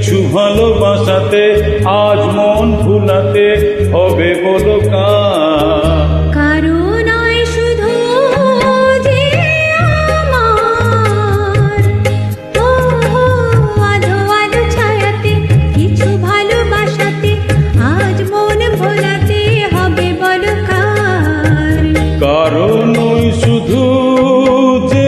কিছু ভালোবাসাতে আজ মন ভুলাতে হবে বলো কারো নয় শুধু যে আমার, ও আধো আলো ছায়াতে কিছু ভালোবাসাতে আজ মন ভোলাতে হবে বলো কারো নয় শুধু যে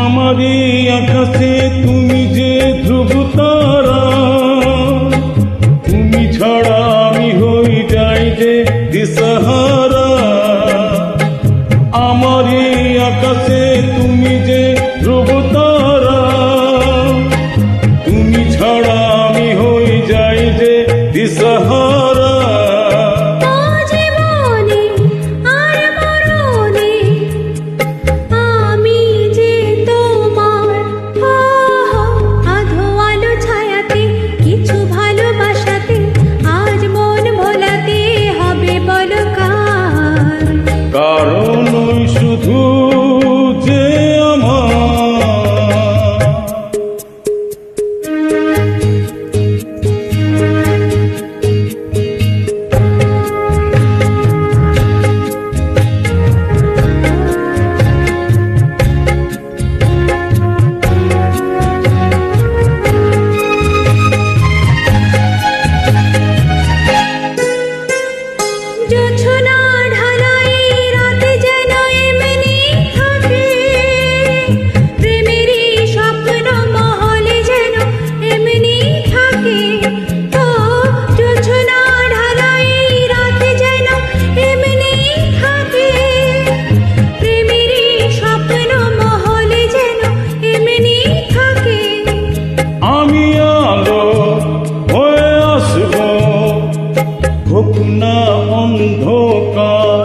আমারই আকাশে তুমি যে ধ্রুব তারা, তুমি ছাড়া আমি হই যাই যে দিশাহারা। আমারই আকাশে তুমি যে ধ্রুব তারা, তুমি ছাড়া আমি হই যাই যে দিশাহারা। কারণ শুধু যে না অন্ধকার,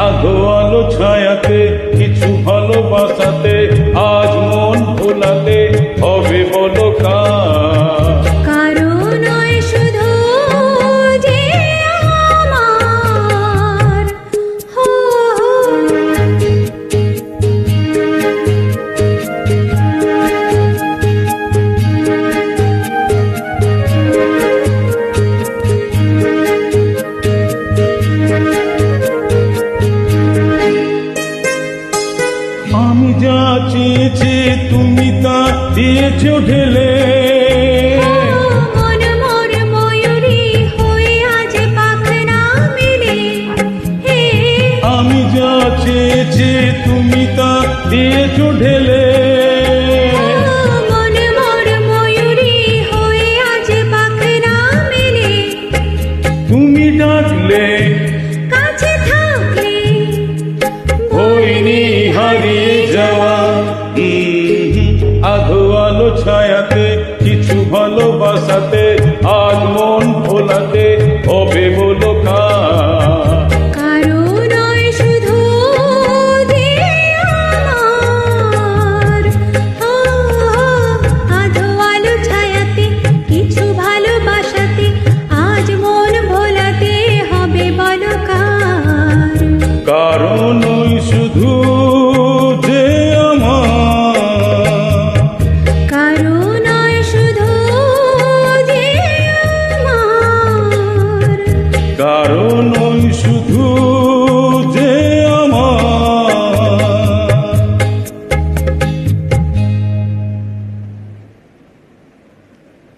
আধো আলো ছায়াতে কিছু ভালোবাসাতে আজ মন ভোলাতে হবে বলো কারো নয় শুধু যে আমার, আমি যা চেয়েছি তুমি তা দিয়েছ ঢেলে। মন মোর ময়ূরী হয়ে আজ পাখনা মেলে। আমি যা চেয়েছি তুমি তা দিয়েছ ঢেলে।